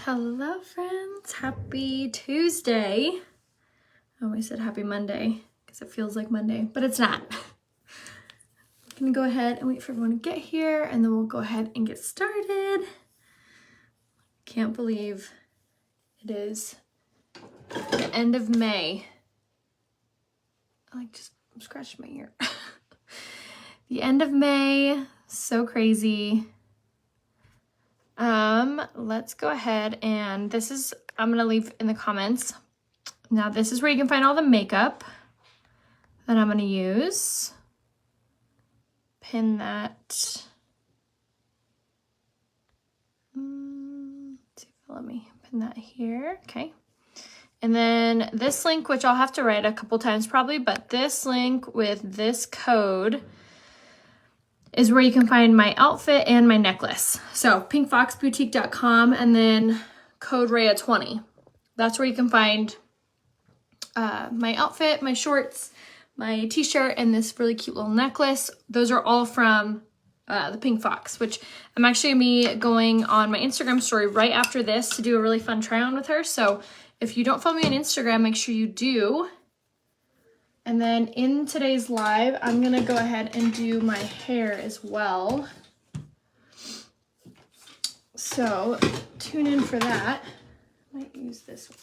Hello friends, happy Tuesday. I always said happy Monday because it feels like Monday, but it's not. I'm gonna go ahead and wait for everyone to get here and then we'll go ahead and get started. Can't believe it is the end of May. I'm scratching my ear. The end of May, so crazy. Let's go ahead and I'm gonna leave in the comments. Now this is where you can find all the makeup that I'm gonna use. Pin that. See if it'll let me pin that here. Okay. And then this link, which I'll have to write a couple times probably, but this link with this code is where you can find my outfit and my necklace. So pinkfoxboutique.com and then code Rhea20. That's where you can find my outfit, my shorts, my t-shirt, and this really cute little necklace. Those are all from the Pink Fox, which I'm actually gonna be going on my Instagram story right after this to do a really fun try on with her. So if you don't follow me on Instagram, make sure you do. And then in today's live, I'm gonna go ahead and do my hair as well. So tune in for that. I might use this one.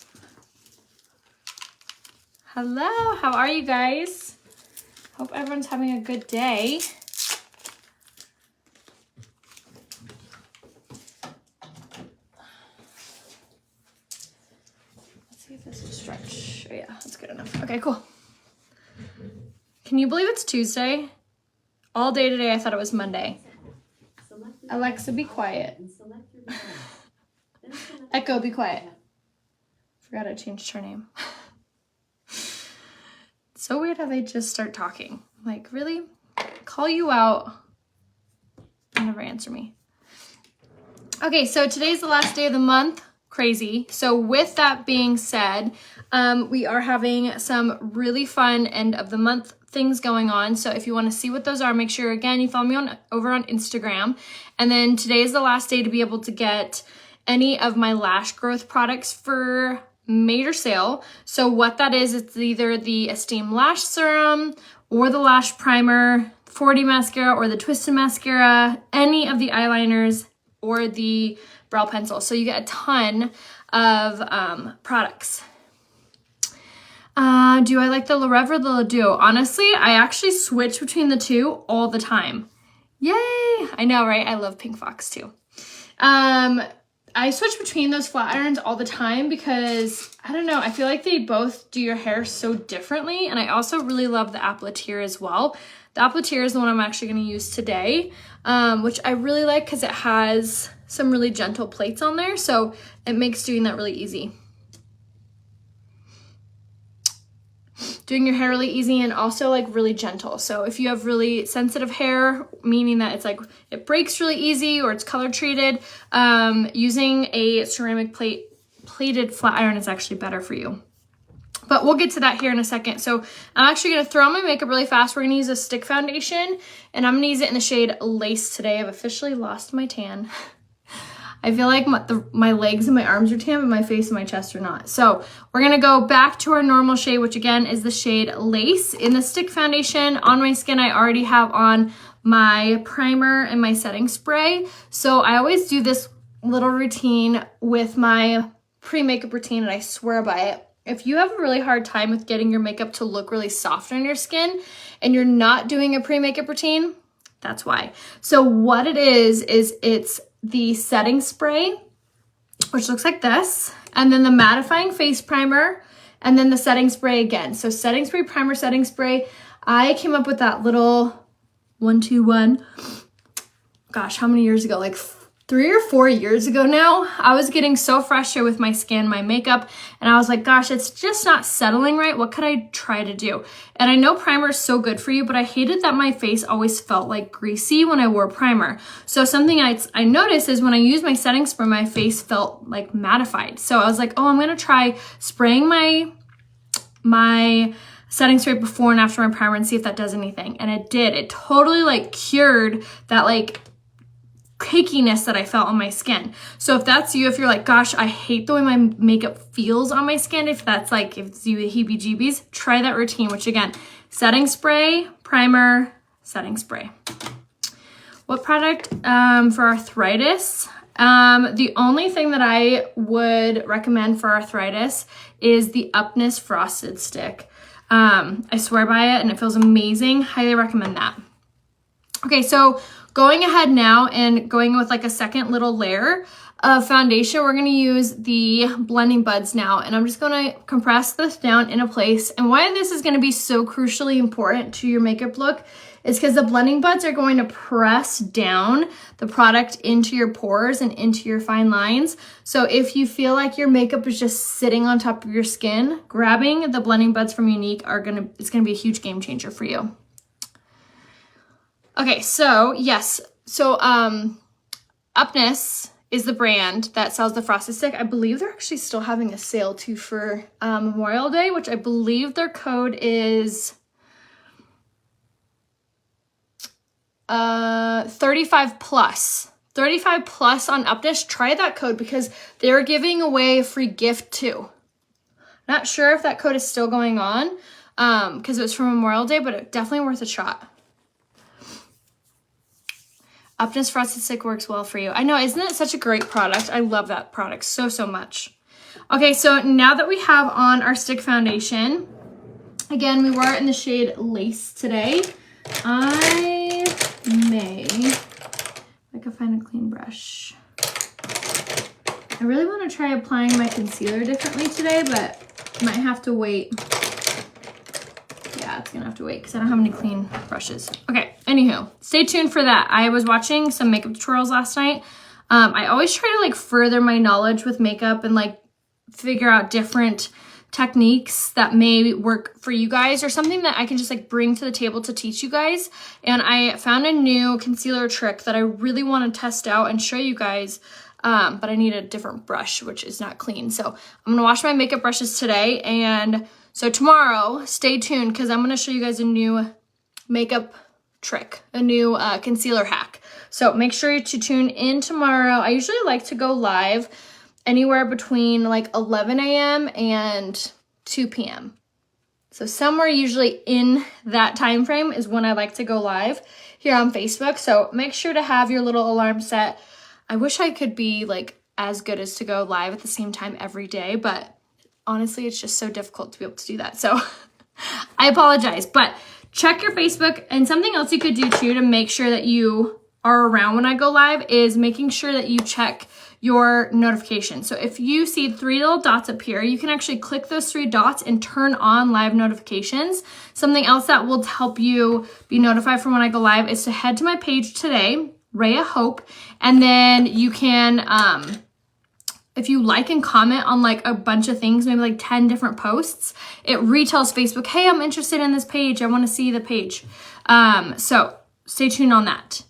Hello, how are you guys? Hope everyone's having a good day. Let's see if this will stretch. Oh yeah, that's good enough. Okay, cool. Can you believe it's Tuesday? All day today I thought it was Monday. Alexa, be quiet. Echo, be quiet. Forgot I changed her name. It's so weird how they just start talking. Like, really? Call you out. You never answer me. Okay, so today's the last day of the month. Crazy. So with that being said, we are having some really fun end of the month things going on. So if you want to see what those are, make sure again you follow me over on Instagram. And then today is the last day to be able to get any of my lash growth products for major sale. So what that is, it's either the Esteem Lash Serum or the Lash Primer, 4D Mascara or the Twisted Mascara, any of the eyeliners or the brow pencil. So you get a ton of products. Do I like the La Reve or the La Duo? Honestly, I actually switch between the two all the time. Yay! I know, right? I love Pink Fox too. I switch between those flat irons all the time because, I don't know, I feel like they both do your hair so differently. And I also really love the Appliateur as well. The Appliateur is the one I'm actually going to use today, which I really like because it has some really gentle plates on there. So it makes doing that really easy. Doing your hair really easy and also like really gentle. So if you have really sensitive hair, meaning that it's like it breaks really easy or it's color treated, using a ceramic plated flat iron is actually better for you. But we'll get to that here in a second. So I'm actually gonna throw on my makeup really fast. We're gonna use a stick foundation and I'm gonna use it in the shade Lace today. I've officially lost my tan. I feel like my legs and my arms are tan, but my face and my chest are not. So we're gonna go back to our normal shade, which again is the shade Lace. In the stick foundation on my skin, I already have on my primer and my setting spray. So I always do this little routine with my pre-makeup routine and I swear by it. If you have a really hard time with getting your makeup to look really soft on your skin and you're not doing a pre-makeup routine, that's why. So what it is it's the setting spray, which looks like this, and then the mattifying face primer, and then the setting spray again. So setting spray, primer, setting spray. I came up with that little 1-2-1. Gosh, how many years ago? Like 3 or 4 years ago now. I was getting so frustrated with my skin, my makeup, and I was like, gosh, it's just not settling right. What could I try to do? And I know primer is so good for you, but I hated that my face always felt like greasy when I wore primer. So something I noticed is when I use my setting spray, my face felt like mattified. So I was like, oh, I'm gonna try spraying my setting spray before and after my primer and see if that does anything. And it did. It totally like cured that like cakiness that I felt on my skin. So if that's you, if you're like, gosh, I hate the way my makeup feels on my skin, if it's you, the heebie-jeebies, try that routine, which again, setting spray, primer, setting spray. What product for arthritis? The only thing that I would recommend for arthritis is the Upness Frosted Stick. I swear by it and it feels amazing. Highly recommend that. Okay, so going ahead now and going with like a second little layer of foundation, we're gonna use the blending buds now, and I'm just gonna compress this down in a place. And why this is gonna be so crucially important to your makeup look is because the blending buds are going to press down the product into your pores and into your fine lines. So if you feel like your makeup is just sitting on top of your skin, grabbing the blending buds from Younique it's gonna be a huge game changer for you. Okay, so yes, so Upness is the brand that sells the Frosted Stick. I believe they're actually still having a sale too for Memorial Day, which I believe their code is 35 plus. 35 plus on Upness. Try that code because they're giving away a free gift too. Not sure if that code is still going on because it was for Memorial Day, but it's definitely worth a shot. Upness Frosted Stick works well for you. I know, isn't it such a great product? I love that product so, so much. Okay, so now that we have on our stick foundation, again, we were in the shade Lace today. I can find a clean brush. I really want to try applying my concealer differently today, but I might have to wait. Yeah, it's gonna have to wait because I don't have any clean brushes. Okay, anywho, stay tuned for that. I was watching some makeup tutorials last night. I always try to like further my knowledge with makeup and like figure out different techniques that may work for you guys or something that I can just like bring to the table to teach you guys. And I found a new concealer trick that I really want to test out and show you guys. But I need a different brush, which is not clean. So I'm gonna wash my makeup brushes today, and so tomorrow, stay tuned because I'm gonna show you guys a new makeup trick, a new concealer hack. So make sure to tune in tomorrow. I usually like to go live anywhere between like 11 a.m. and 2 p.m. So somewhere usually in that time frame is when I like to go live here on Facebook. So make sure to have your little alarm set. I wish I could be like as good as to go live at the same time every day, but honestly, it's just so difficult to be able to do that. So I apologize, but check your Facebook. And something else you could do too to make sure that you are around when I go live is making sure that you check your notifications. So if you see 3 little dots up here, you can actually click those 3 dots and turn on live notifications. Something else that will help you be notified from when I go live is to head to my page today, Rhea Hope, and then you can, if you like and comment on like a bunch of things, maybe like 10 different posts, it retells Facebook, hey, I'm interested in this page. I want to see the page. So stay tuned on that.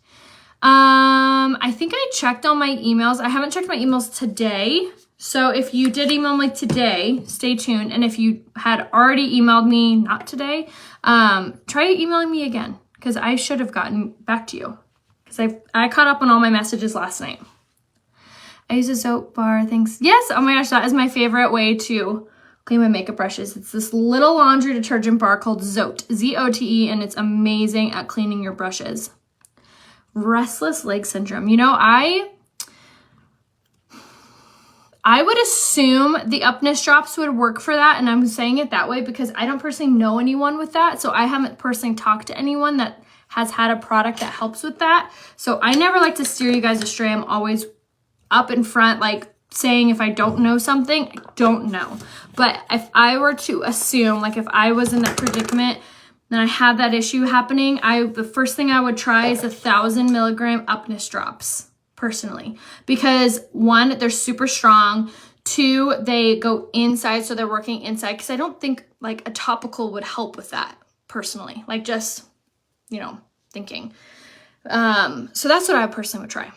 I think I checked on my emails. I haven't checked my emails today. So if you did email me today, stay tuned. And if you had already emailed me, not today, try emailing me again because I should have gotten back to you because I caught up on all my messages last night. I use a soap bar, thanks. Yes, oh my gosh, that is my favorite way to clean my makeup brushes. It's this little laundry detergent bar called Zote, Z-O-T-E, and it's amazing at cleaning your brushes. Restless leg syndrome. You know, I would assume the Upness drops would work for that, and I'm saying it that way because I don't personally know anyone with that, so I haven't personally talked to anyone that has had a product that helps with that. So I never like to steer you guys astray. I'm always up in front, like saying if I don't know something, I don't know. But if I were to assume, like if I was in that predicament and I had that issue happening, the first thing I would try is 1,000 milligram Upness drops, personally. Because 1, they're super strong. 2, they go inside, so they're working inside. Because I don't think like a topical would help with that, personally. Like just, you know, thinking. So that's what I personally would try.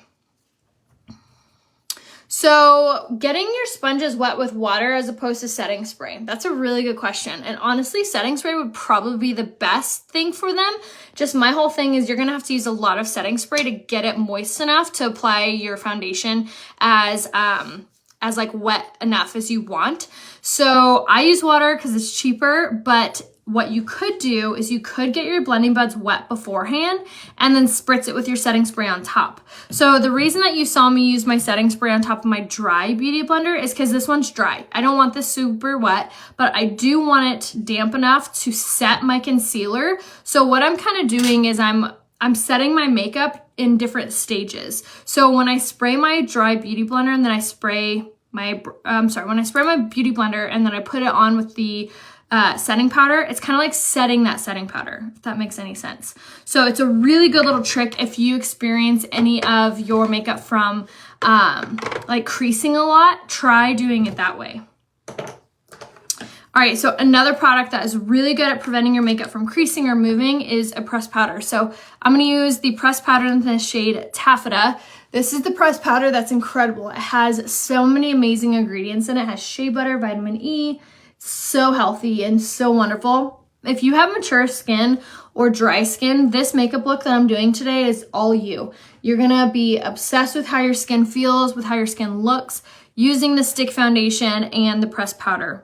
So getting your sponges wet with water as opposed to setting spray, that's a really good question. And honestly, setting spray would probably be the best thing for them. Just my whole thing is you're gonna have to use a lot of setting spray to get it moist enough to apply your foundation as like wet enough as you want. So I use water because it's cheaper, but what you could do is you could get your blending buds wet beforehand and then spritz it with your setting spray on top. So the reason that you saw me use my setting spray on top of my dry beauty blender is because this one's dry. I don't want this super wet, but I do want it damp enough to set my concealer. So what I'm kind of doing is I'm setting my makeup in different stages. So when I spray my dry beauty blender and then I spray my, when I spray my beauty blender and then I put it on with the setting powder, it's kind of like setting that setting powder, if that makes any sense. So it's a really good little trick if you experience any of your makeup from like creasing a lot, try doing it that way. All right, so another product that is really good at preventing your makeup from creasing or moving is a pressed powder. So I'm gonna use the pressed powder in the shade Tapered. This is the pressed powder that's incredible. It has so many amazing ingredients in it. It has shea butter, vitamin E, so healthy and so wonderful. If you have mature skin or dry skin, this makeup look that I'm doing today is all you. You're gonna be obsessed with how your skin feels, with how your skin looks, using the stick foundation and the pressed powder.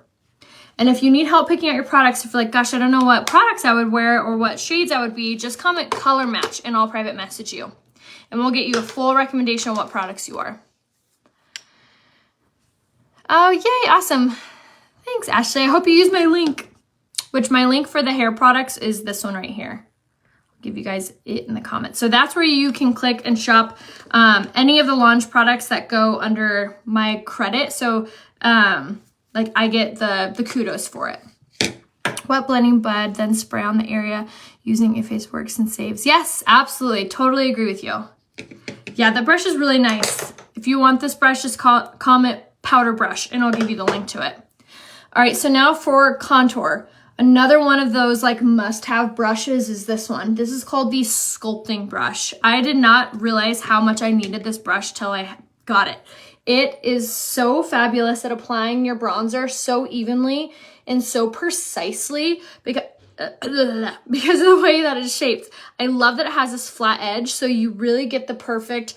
And if you need help picking out your products, if you're like, gosh, I don't know what products I would wear or what shades I would be, just comment color match and I'll private message you. And we'll get you a full recommendation on what products you are. Oh, yay, awesome. Thanks, Ashley. I hope you use my link, which my link for the hair products is this one right here. I'll give you guys it in the comments. So that's where you can click and shop any of the launch products that go under my credit. So like I get the kudos for it. Wet blending bud, then spray on the area using a face works and saves. Yes, absolutely. Totally agree with you. Yeah, the brush is really nice. If you want this brush, just comment powder brush and I'll give you the link to it. All right, so now for contour. Another one of those like must-have brushes is this one. This is called the sculpting brush. I did not realize how much I needed this brush till I got it. It is so fabulous at applying your bronzer so evenly and so precisely because of the way that it's shaped. I love that it has this flat edge, so you really get the perfect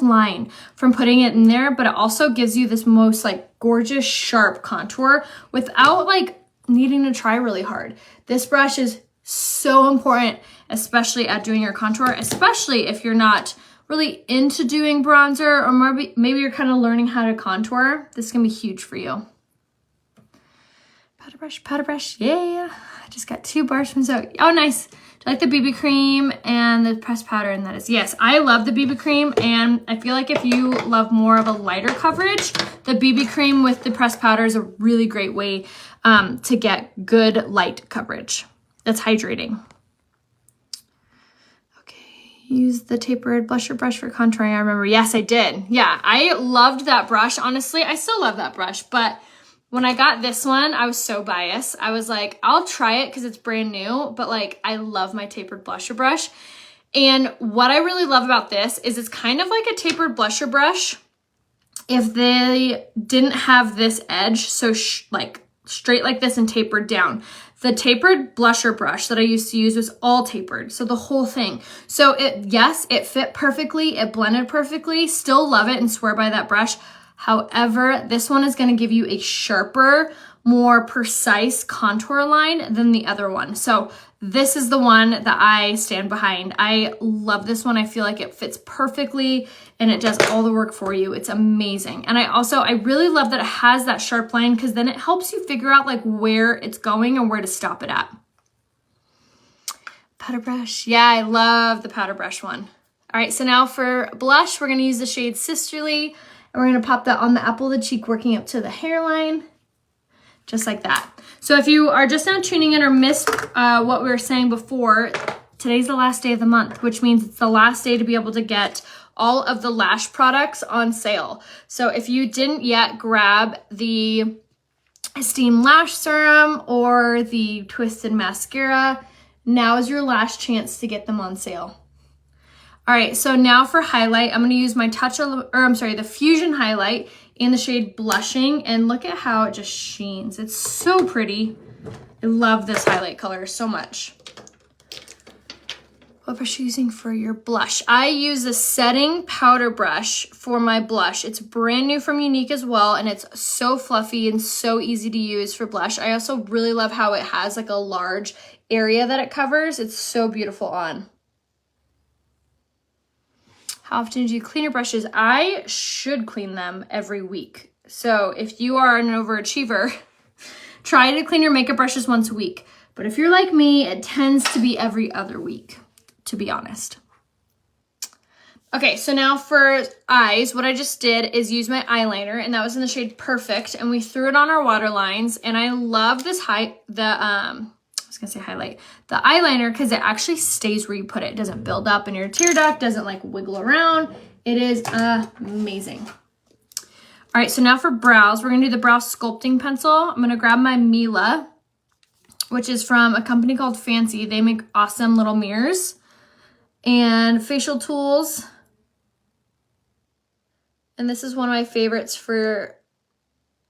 line from putting it in there, but it also gives you this most like gorgeous sharp contour without like needing to try really hard. This brush is so important, especially at doing your contour, especially if you're not really into doing bronzer or maybe you're kind of learning how to contour. This can be huge for you. Powder brush, yeah. I just got 2 bars from Zoe. Oh, nice. Do you like the BB cream and the pressed powder? And that is, yes, I love the BB cream. And I feel like if you love more of a lighter coverage, the BB cream with the pressed powder is a really great way to get good light coverage. That's hydrating. Use the tapered blusher brush for contouring. I remember. Yes, I did. Yeah, I loved that brush. Honestly, I still love that brush. But when I got this one, I was so biased. I was like, I'll try it because it's brand new. But like, I love my tapered blusher brush. And what I really love about this is it's kind of like a tapered blusher brush if they didn't have this edge. So like straight like this and tapered down. The tapered blusher brush that I used to use was all tapered, so the whole thing. So yes, it fit perfectly, it blended perfectly, still love it and swear by that brush. However, this one is gonna give you a sharper, more precise contour line than the other one. So this is the one that I stand behind. I love this one. I feel like it fits perfectly and it does all the work for you. It's amazing. And I really love that it has that sharp line because then it helps you figure out like where it's going and where to stop it at. Powder brush. Yeah, I love the powder brush one. All right, so now for blush, we're gonna use the shade Sisterly and we're gonna pop that on the apple of the cheek working up to the hairline. Just like that. So if you are just now tuning in or missed what we were saying before, today's the last day of the month, which means it's the last day to be able to get all of the lash products on sale. So if you didn't yet grab the Esteem Lash Serum or the Twisted Mascara, now is your last chance to get them on sale. All right, so now for highlight, I'm gonna use my the Fusion highlight in the shade Blushing, and look at how it just sheens. It's so pretty. I love this highlight color so much. What brush are you using for your blush? I use a setting powder brush for my blush. It's brand new from Unique as well, and it's so fluffy and so easy to use for blush. I also really love how it has like a large area that it covers. It's so beautiful on. How often do you clean your brushes? I should clean them every week. So if you are an overachiever, try to clean your makeup brushes once a week. But if you're like me, it tends to be every other week, to be honest. Okay, so now for eyes, what I just did is use my eyeliner, and that was in the shade Perfect, and we threw it on our waterlines. And I love this highlight, the eyeliner, because it actually stays where you put it. It doesn't build up in your tear duct, doesn't like wiggle around. It is amazing. All right, so now for brows, we're gonna do the brow sculpting pencil. I'm gonna grab my Mila, which is from a company called Fancy. They make awesome little mirrors and facial tools. And this is one of my favorites for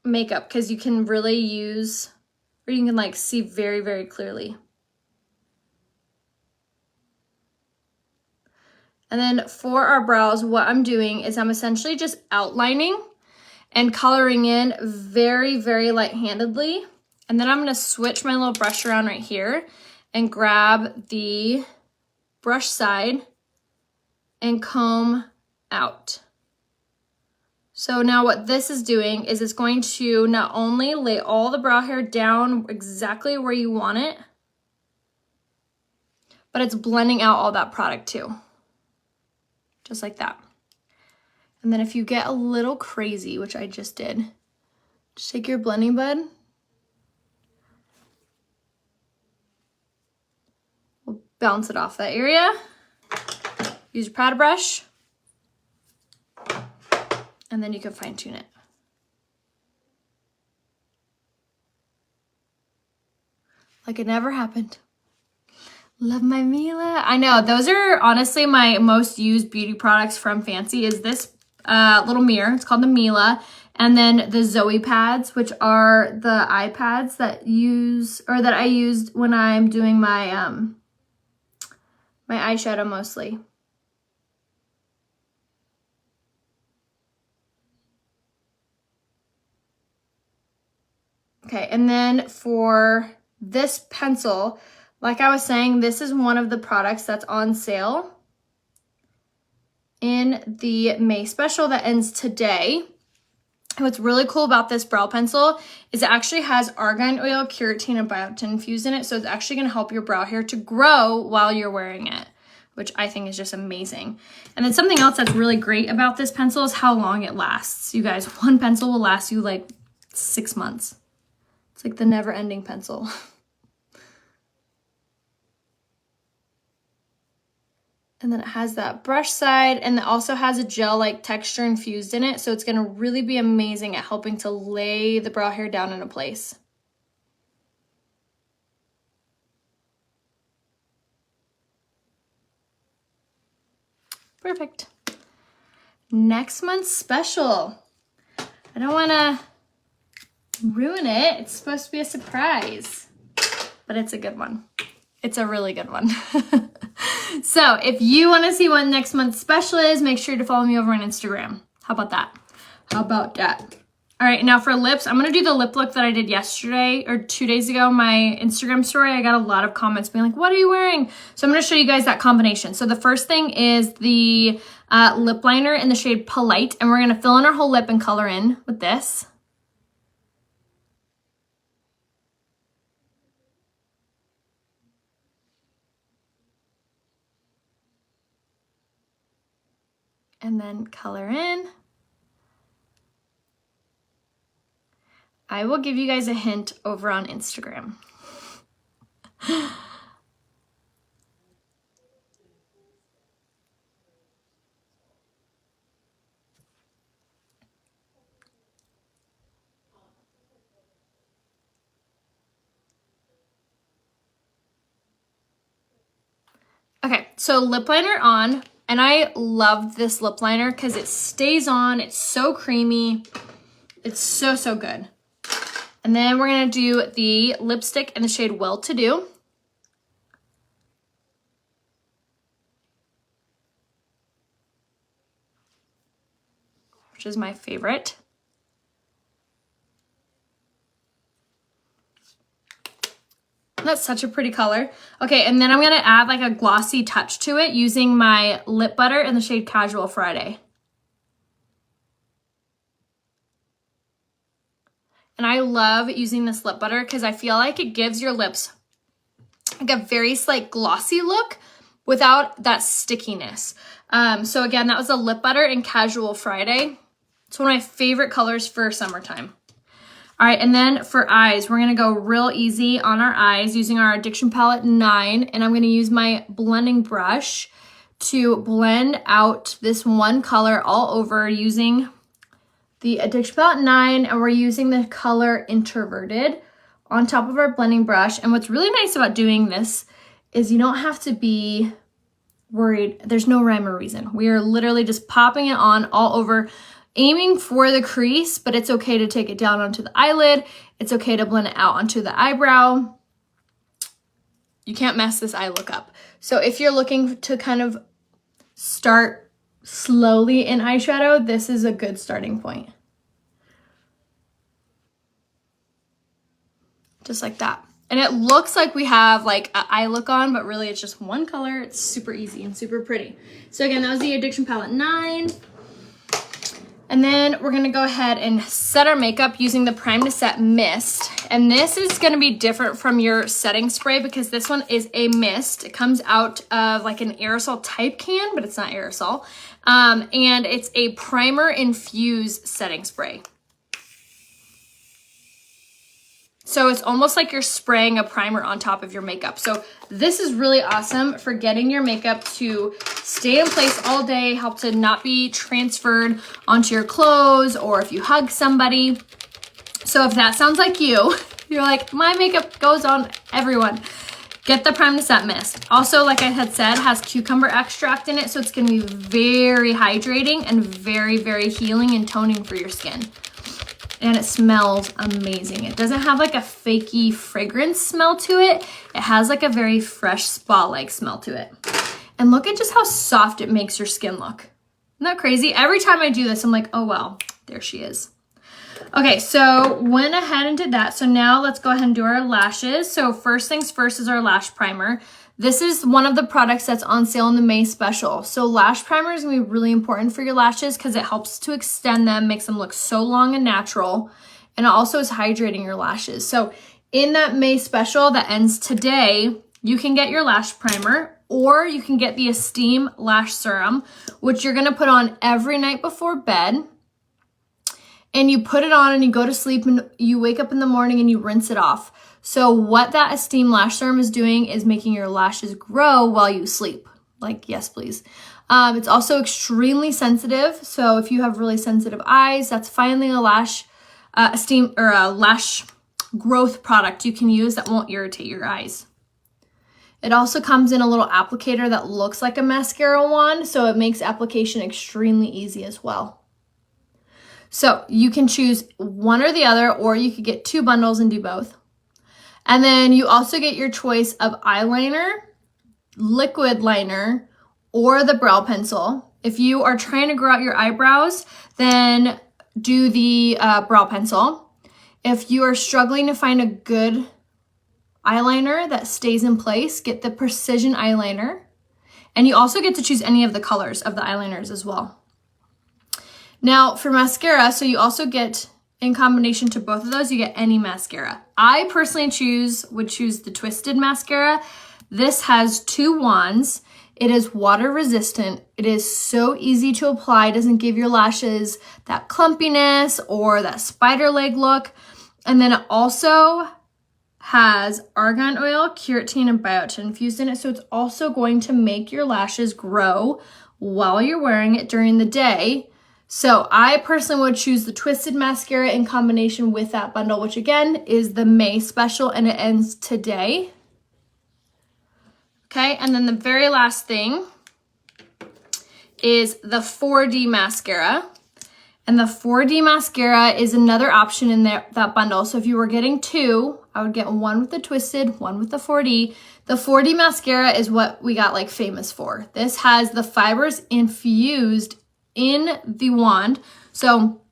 makeup because you can really use, or you can like see very, very clearly. And then for our brows, what I'm doing is I'm essentially just outlining and coloring in very, very light-handedly. And then I'm gonna switch my little brush around right here and grab the brush side and comb out. So now what this is doing is it's going to not only lay all the brow hair down exactly where you want it, but it's blending out all that product too. Just like that. And then if you get a little crazy, which I just did, just take your blending bud. We'll bounce it off that area. Use your powder brush. And then you can fine tune it. Like it never happened. Love my Mila. I know, those are honestly my most used beauty products from Fancy is this little mirror. It's called the Mila. And then the Zoe pads, which are the eye pads that I used when I'm doing my my eyeshadow mostly. Okay, and then for this pencil, like I was saying, this is one of the products that's on sale in the May special that ends today. And what's really cool about this brow pencil is it actually has argan oil, keratin, and biotin infused in it. So it's actually gonna help your brow hair to grow while you're wearing it, which I think is just amazing. And then something else that's really great about this pencil is how long it lasts. You guys, one pencil will last you like 6 months. It's like the never-ending pencil. And then it has that brush side, and it also has a gel-like texture infused in it, so it's gonna really be amazing at helping to lay the brow hair down into place. Perfect. Next month's special. I don't wanna ruin it. It's supposed to be a surprise, but it's a good one. It's a really good one. So if you want to see what next month's special is, make sure to follow me over on Instagram. How about that? How about that? All right, now for lips, I'm going to do the lip look that I did yesterday or 2 days ago, my Instagram story. I got a lot of comments being like, what are you wearing? So I'm going to show you guys that combination. So the first thing is the lip liner in the shade Polite, and we're going to fill in our whole lip and color in with this. And then color in. I will give you guys a hint over on Instagram. Okay, so lip liner on, And I love this lip liner because it stays on. It's so creamy. It's so, so good. And then we're going to do the lipstick in the shade Well To Do. Which is my favorite. That's such a pretty color. Okay, and then I'm going to add like a glossy touch to it using my lip butter in the shade Casual Friday. And I love using this lip butter because I feel like it gives your lips like a very slight glossy look without that stickiness. So again, that was a lip butter in Casual Friday. It's one of my favorite colors for summertime. All right, and then for eyes, we're gonna go real easy on our eyes using our Addiction Palette 9, and I'm gonna use my blending brush to blend out this one color all over using the Addiction Palette 9, and we're using the color Introverted on top of our blending brush. And what's really nice about doing this is you don't have to be worried. There's no rhyme or reason. We are literally just popping it on all over, aiming for the crease, but it's okay to take it down onto the eyelid. It's okay to blend it out onto the eyebrow. You can't mess this eye look up. So if you're looking to kind of start slowly in eyeshadow, this is a good starting point. Just like that. And it looks like we have like an eye look on, but really it's just one color. It's super easy and super pretty. So again, that was the Addiction Palette 9. And then we're gonna go ahead and set our makeup using the Prime to Set Mist. And this is gonna be different from your setting spray because this one is a mist. It comes out of like an aerosol type can, but it's not aerosol. And it's a primer infused setting spray. So it's almost like you're spraying a primer on top of your makeup. So this is really awesome for getting your makeup to stay in place all day, help to not be transferred onto your clothes or if you hug somebody. So if that sounds like you, you're like, my makeup goes on everyone, get the Prime to Set Mist. Also, like I had said, has cucumber extract in it, so it's gonna be very hydrating and very, very healing and toning for your skin. And it smells amazing. It doesn't have like a fakey fragrance smell to it. It has like a very fresh spa-like smell to it. And look at just how soft it makes your skin look. Isn't that crazy? Every time I do this, I'm like, oh well, there she is. Okay, so went ahead and did that. So now let's go ahead and do our lashes. So first things first is our lash primer. This is one of the products that's on sale in the May special. So lash primer is gonna be really important for your lashes because it helps to extend them, makes them look so long and natural. And it also is hydrating your lashes. So in that May special that ends today, you can get your lash primer or you can get the Esteem Lash Serum, which you're gonna put on every night before bed. And you put it on and you go to sleep and you wake up in the morning and you rinse it off. So what that Esteem Lash Serum is doing is making your lashes grow while you sleep. Like, yes, please. It's also extremely sensitive. So if you have really sensitive eyes, that's finally a lash lash growth product you can use that won't irritate your eyes. It also comes in a little applicator that looks like a mascara wand, so it makes application extremely easy as well. So you can choose one or the other, or you could get 2 bundles and do both. And then you also get your choice of eyeliner, liquid liner, or the brow pencil. If you are trying to grow out your eyebrows, then do the brow pencil. If you are struggling to find a good eyeliner that stays in place, get the Precision eyeliner. And you also get to choose any of the colors of the eyeliners as well. Now for mascara, so you also get, in combination to both of those, you get any mascara. I personally would choose the Twisted mascara. This has 2 wands. It is water resistant. It is so easy to apply. It doesn't give your lashes that clumpiness or that spider leg look. And then it also has argan oil, keratin, and biotin infused in it. So it's also going to make your lashes grow while you're wearing it during the day. So I personally would choose the Twisted mascara in combination with that bundle, which again is the May special and it ends today. Okay, and then the very last thing is the 4D mascara. And the 4D mascara is another option in that bundle. So if you were getting two, I would get one with the twisted, one with the 4D. The 4D mascara is what we got like famous for. This has the fibers infused in the wand. So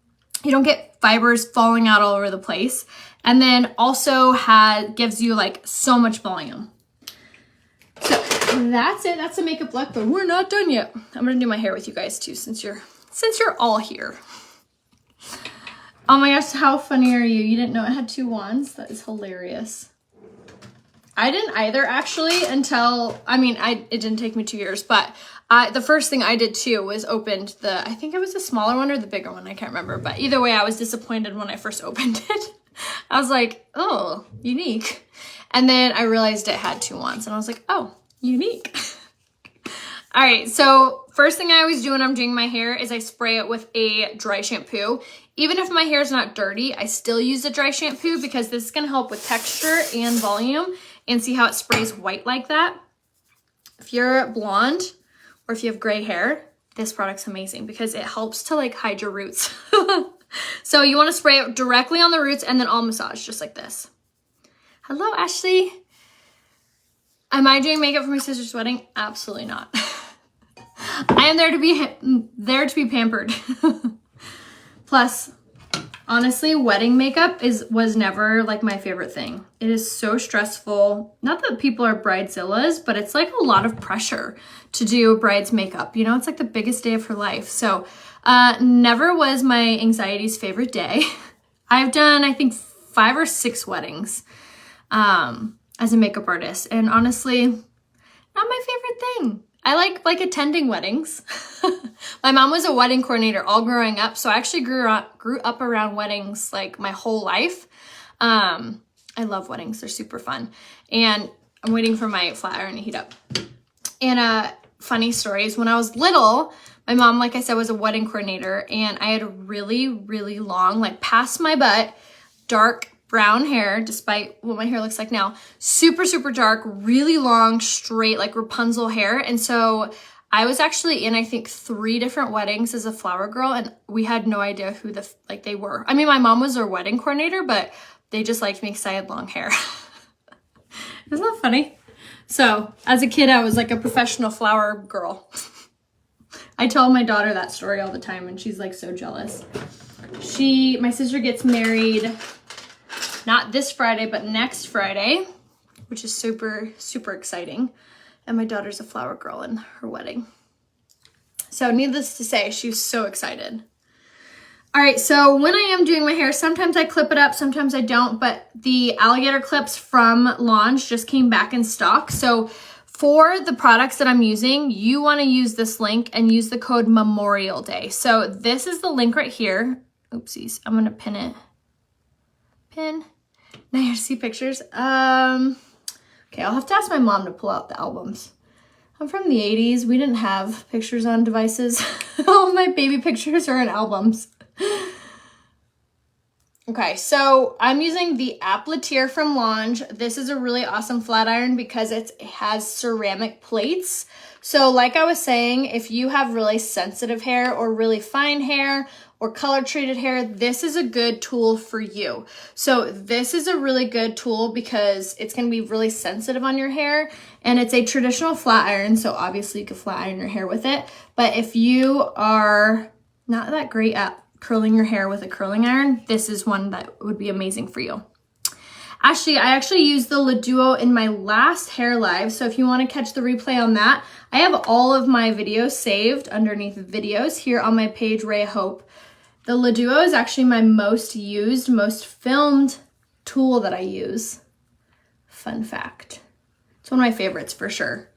you don't get fibers falling out all over the place. And then also gives you like so much volume. So that's it. That's a makeup look, but we're not done yet. I'm gonna do my hair with you guys too, since you're all here. Oh my gosh, how funny are you? You didn't know it had two wands? That is hilarious. I didn't either actually until, it didn't take me 2 years, but the first thing I did too was opened I think it was the smaller one or the bigger one, I can't remember, but either way I was disappointed when I first opened it. I was like, oh, unique. And then I realized it had two wands and I was like, oh, unique. All right, so first thing I always do when I'm doing my hair is I spray it with a dry shampoo. Even if my hair is not dirty, I still use a dry shampoo because this is gonna help with texture and volume, and see how it sprays white like that. If you're blonde or if you have gray hair, this product's amazing because it helps to like hide your roots. So you wanna spray it directly on the roots and then I'll massage just like this. Hello, Ashley. Am I doing makeup for my sister's wedding? Absolutely not. I am there to be pampered. Plus, honestly, wedding makeup was never like my favorite thing. It is so stressful. Not that people are bridezillas, but it's like a lot of pressure to do a bride's makeup. You know, it's like the biggest day of her life. So never was my anxiety's favorite day. I've done, I think, 5 or 6 weddings as a makeup artist. And honestly, not my favorite thing. I like attending weddings. My mom was a wedding coordinator all growing up, so I actually grew up around weddings like my whole life. I love weddings. They're super fun. And I'm waiting for my flat iron to heat up. And funny stories, when I was little, my mom, like I said, was a wedding coordinator, and I had really, really long, like past my butt, dark brown hair, despite what my hair looks like now. Super, super dark, really long, straight, like Rapunzel hair. And so I was actually in, I think, 3 different weddings as a flower girl, and we had no idea who they were. I mean, my mom was their wedding coordinator, but they just liked me because I had long hair. Isn't that funny? So as a kid, I was like a professional flower girl. I tell my daughter that story all the time, and she's like so jealous. My sister gets married not this Friday, but next Friday, which is super, super exciting. And my daughter's a flower girl in her wedding. So needless to say, she was so excited. All right, so when I am doing my hair, sometimes I clip it up, sometimes I don't, but the alligator clips from Launch just came back in stock. So for the products that I'm using, you wanna use this link and use the code Memorial Day. So this is the link right here. Oopsies, I'm gonna pin it. Pin. Now you see pictures. Okay, I'll have to ask my mom to pull out the albums. I'm from the 80s. We didn't have pictures on devices. All of my baby pictures are in albums. Okay, so I'm using the Appliteur from Launch. This is a really awesome flat iron because it has ceramic plates. So like I was saying, if you have really sensitive hair or really fine hair or color treated hair, this is a good tool for you. So this is a really good tool because it's gonna be really sensitive on your hair, and it's a traditional flat iron, so obviously you can flat iron your hair with it. But if you are not that great at curling your hair with a curling iron, this is one that would be amazing for you. I actually used the Le Duo in my last hair live, so if you want to catch the replay on that, I have all of my videos saved underneath videos here on my page, Ray Hope. The Le Duo is actually my most used, most filmed tool that I use. Fun fact. It's one of my favorites for sure.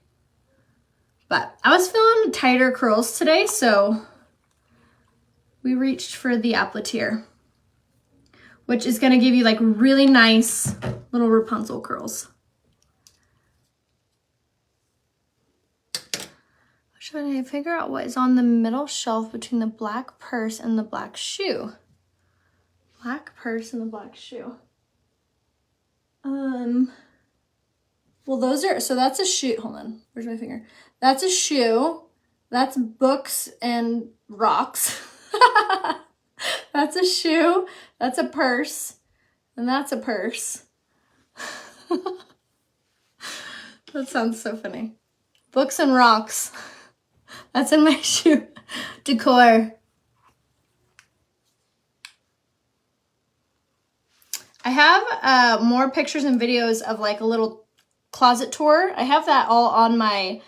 But I was feeling tighter curls today, so we reached for the Appliteur, which is gonna give you like really nice little Rapunzel curls. Should I figure out what is on the middle shelf between the black purse and the black shoe? Black purse and the black shoe. Well, those are, so that's a shoe. Hold on, where's my finger? That's a shoe. That's books and rocks. That's a shoe. That's a purse. And that's a purse. That sounds so funny. Books and rocks. That's in my shoe decor. I have more pictures and videos of like a little closet tour. I have that all on my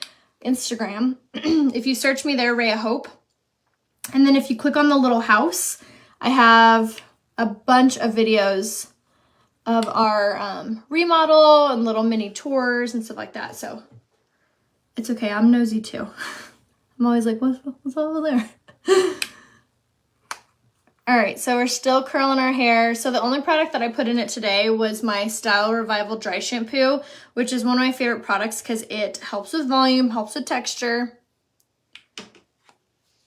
Instagram. If you search me there, Rhea Hope. And then if you click on the little house, I have a bunch of videos of our remodel and little mini tours and stuff like that. So it's okay. I'm nosy too. I'm always like, what's over there? All right, so we're still curling our hair. So the only product that I put in it today was my Style Revival Dry Shampoo, which is one of my favorite products because it helps with volume, helps with texture.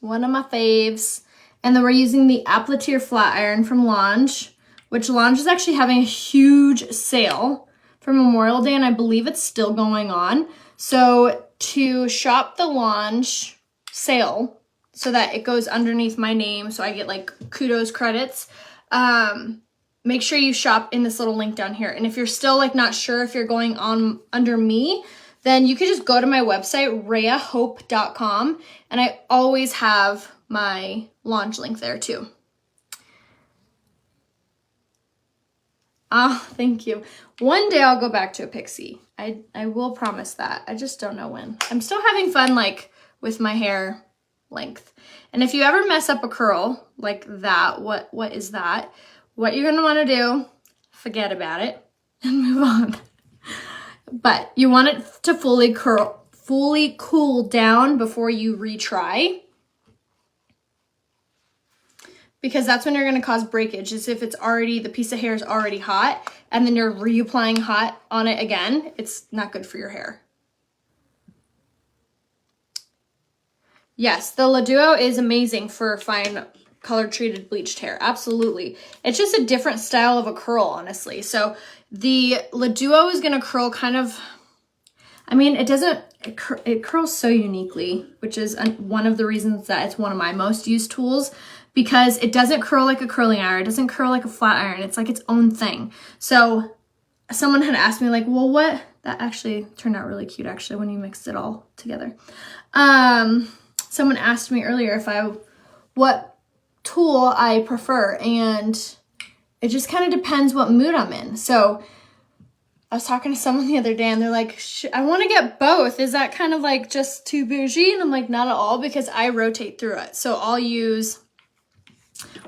One of my faves. And then we're using the Appliture Flat Iron from Lange, which Lange is actually having a huge sale for Memorial Day, and I believe it's still going on. So to shop the Lange sale, so that it goes underneath my name so I get like kudos credits, make sure you shop in this little link down here. And if you're still like not sure if you're going on under me, then you could just go to my website, rheahope.com, and I always have my Lange link there too. Ah, thank you. One day I'll go back to a pixie. I will promise that. I just don't know when. I'm still having fun like with my hair length. And if you ever mess up a curl like that, what is that? What you're gonna wanna do, forget about it and move on. But you want it to fully cool down before you retry, because that's when you're gonna cause breakage, is if it's already, the piece of hair is already hot and then you're reapplying hot on it again. It's not good for your hair. Yes, the Le Duo is amazing for fine color treated bleached hair. Absolutely. It's just a different style of a curl, honestly. So the Le Duo is going to curl kind of, I mean, it curls so uniquely, which is one of the reasons that it's one of my most used tools, because it doesn't curl like a curling iron. It doesn't curl like a flat iron. It's like its own thing. So someone had asked me like, well, what? That actually turned out really cute actually when you mixed it all together. Someone asked me earlier what tool I prefer, and it just kind of depends what mood I'm in. So I was talking to someone the other day and they're like, I want to get both. Is that kind of like just too bougie? And I'm like, not at all, because I rotate through it. So I'll use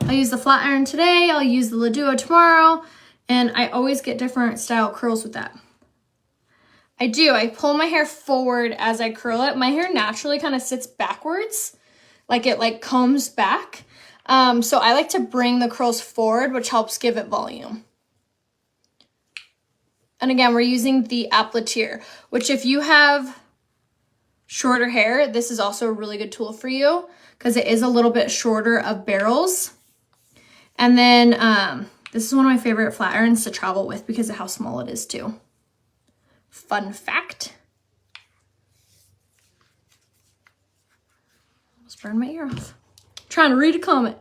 the flat iron today, I'll use the Le Duo tomorrow, and I always get different style curls with that. I pull my hair forward as I curl it. My hair naturally kind of sits backwards, like it like combs back. So I like to bring the curls forward, which helps give it volume. And again, we're using the Appliture, which if you have shorter hair, this is also a really good tool for you because it is a little bit shorter of barrels. And then this is one of my favorite flat irons to travel with because of how small it is too. Fun fact. Almost burned my ear off. Trying to read a comment.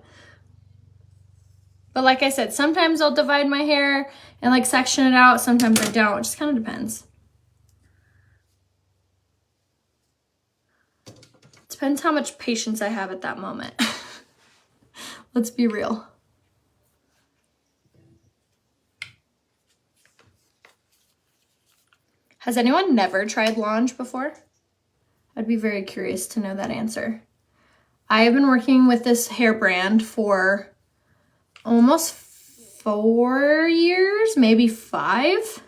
But like I said, sometimes I'll divide my hair and like section it out. Sometimes I don't. It just kind of depends. Depends how much patience I have at that moment. Let's be real. Has anyone never tried Lange before? I'd be very curious to know that answer. I have been working with this hair brand for almost 4 years, maybe 5.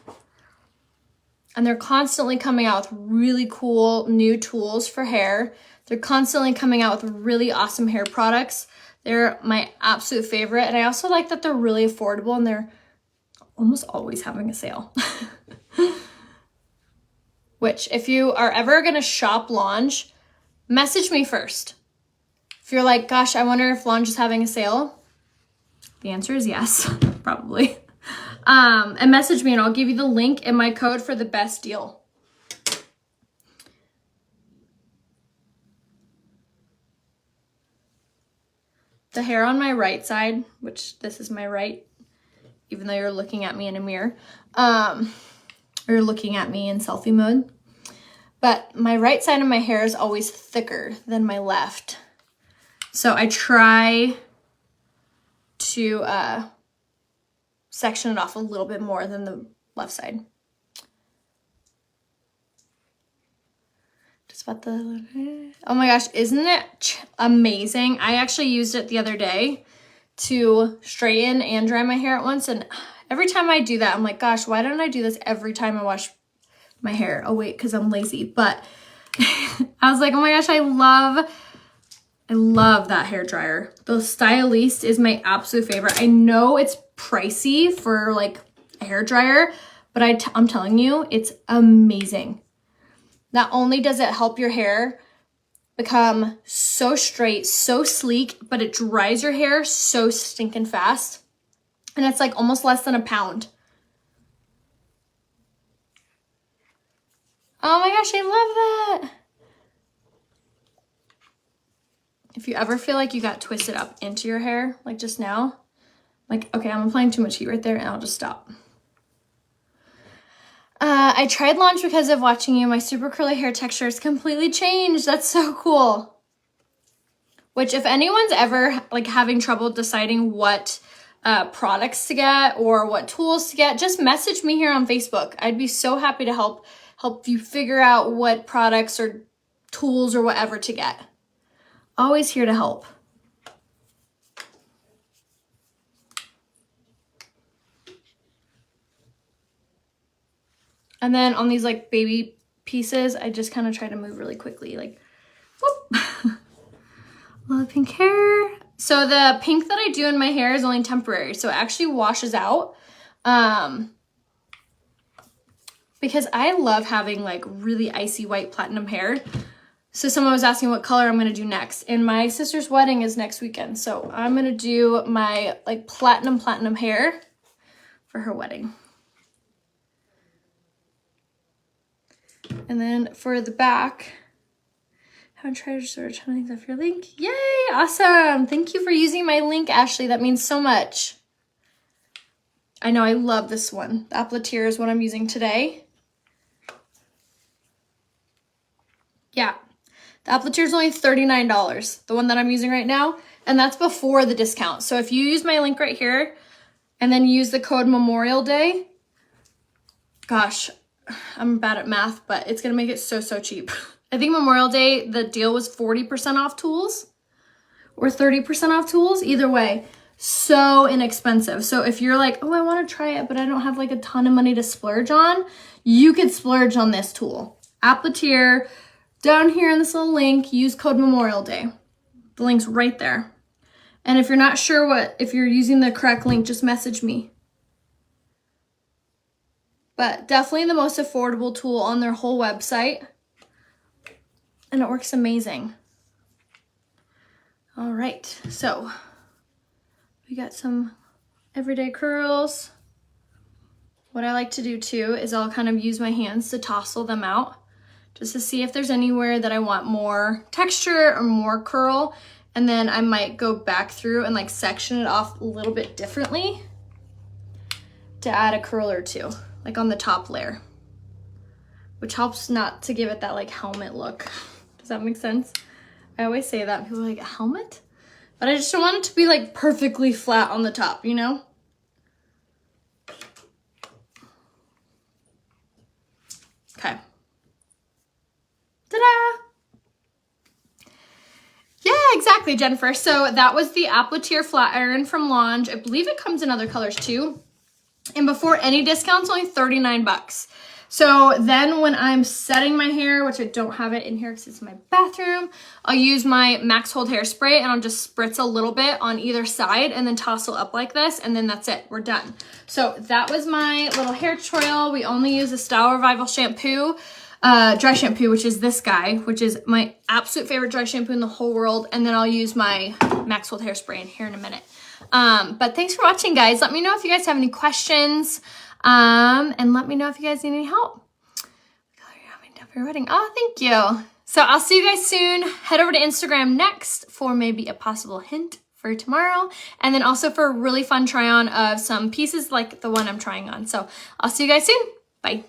And they're constantly coming out with really cool new tools for hair. They're constantly coming out with really awesome hair products. They're my absolute favorite. And I also like that they're really affordable and they're almost always having a sale. Which, if you are ever going to shop Lange, message me first. If you're like, gosh, I wonder if Lange is having a sale. The answer is yes, probably. And message me and I'll give you the link and my code for the best deal. the hair on my right side, which this is my right, even though you're looking at me in a mirror, or looking at me in selfie mode. But my right side of my hair is always thicker than my left. So I try to section it off a little bit more than the left side. Just about the, oh my gosh, isn't it amazing? I actually used it the other day to straighten and dry my hair at once. And every time I do that, I'm like, gosh, why don't I do this every time I wash my hair? Oh wait, because I'm lazy. But I was like, oh my gosh, I love that hair dryer. The Styliste is my absolute favorite. I know it's pricey for like a hair dryer, but I'm telling you, it's amazing. Not only does it help your hair become so straight, so sleek, but it dries your hair so stinking fast. And it's like almost less than £1. Oh my gosh, I love that. If you ever feel like you got twisted up into your hair, like just now, like, okay, I'm applying too much heat right there and I'll just stop. I tried Launch because of watching you. My super curly hair texture has completely changed. That's so cool. Which if anyone's ever like having trouble deciding what products to get or what tools to get, just message me here on Facebook. I'd be so happy to help you figure out what products or tools or whatever to get. Always here to help. And then on these like baby pieces, I just kind of try to move really quickly, like, whoop. Love pink hair. So the pink that I do in my hair is only temporary, so it actually washes out. Because I love having like really icy white platinum hair. So someone was asking what color I'm gonna do next. And my sister's wedding is next weekend, so I'm gonna do my like platinum hair for her wedding. And then for the back, haven't tried to sort of ton of things off your link. Yay, awesome. Thank you for using my link, Ashley. That means so much. I know, I love this one. The Appliqueur is what I'm using today. Yeah, the Appliqueur is only $39, the one that I'm using right now, and that's before the discount. So if you use my link right here and then use the code Memorial Day, gosh, I'm bad at math, but it's gonna make it so cheap. I think Memorial Day, the deal was 40% off tools or 30% off tools. Either way, so inexpensive. So if you're like, oh, I wanna try it, but I don't have like a ton of money to splurge on, you could splurge on this tool. Appliqueur, down here in this little link, use code Memorial Day. The link's right there. And if you're not sure if you're using the correct link, just message me. But definitely the most affordable tool on their whole website. And it works amazing. All right, so we got some everyday curls. What I like to do too is I'll kind of use my hands to tousle them out just to see if there's anywhere that I want more texture or more curl. And then I might go back through and like section it off a little bit differently to add a curl or two, like on the top layer, which helps not to give it that like helmet look. Does that make sense? I always say that, people are like, a helmet? But I just don't want it to be like perfectly flat on the top, you know? Okay. Ta-da! Yeah, exactly, Jennifer. So that was the Appliqueur Flat Iron from Launch. I believe it comes in other colors too. And before any discounts, only 39 bucks. So then when I'm setting my hair, which I don't have it in here because it's in my bathroom, I'll use my Max Hold Hairspray and I'll just spritz a little bit on either side and then tousle up like this, and then that's it, we're done. So that was my little hair tutorial. We only use a Style Revival shampoo, dry shampoo, which is this guy, which is my absolute favorite dry shampoo in the whole world. And then I'll use my Max Hold Hairspray in here in a minute. But thanks for watching, guys. Let me know if you guys have any questions. And let me know if you guys need any help. You're having a for your wedding. Oh, thank you. So I'll see you guys soon. Head over to Instagram next for maybe a possible hint for tomorrow, and then also for a really fun try on of some pieces like the one I'm trying on. So I'll see you guys soon. Bye.